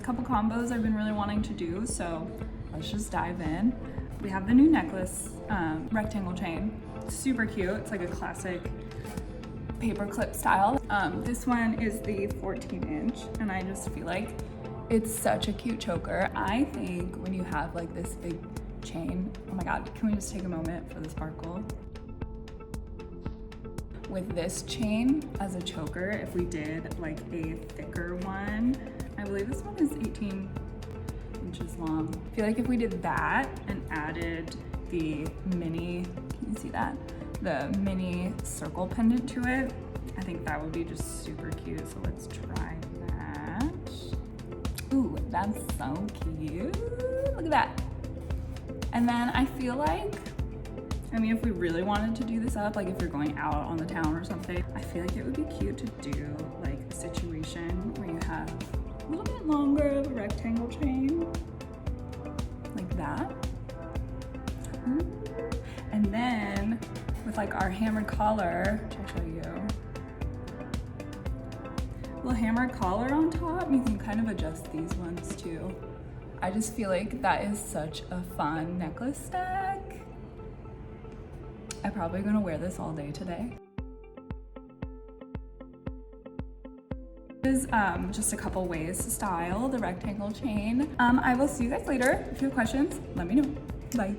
couple combos I've been really wanting to do, so let's just dive in. We have the new necklace, rectangle chain. Super cute. It's like a classic paperclip style. This one is the 14-inch, and I just feel like it's such a cute choker. I think when you have like this big chain, oh my god, can we just take a moment for the sparkle? With this chain as a choker, if we did like a thicker one, I believe this one is 18 inches long. I feel like if we did that and added the mini, can you see that? The mini circle pendant to it, I think that would be just super cute. So let's try that. Ooh, that's so cute. Look at that. And then I feel like, I mean, if we really wanted to do this up, like if you're going out on the town or something, I feel like it would be cute to do like a situation where you have a little bit longer of a rectangle chain, like that. And then with like our hammered collar, which I'll show you, little hammered collar on top, you can kind of adjust these ones too. I just feel like that is such a fun necklace stack. I'm probably gonna wear this all day today. This is just a couple ways to style the rectangle chain. I will see you guys later. If you have questions, let me know. Bye.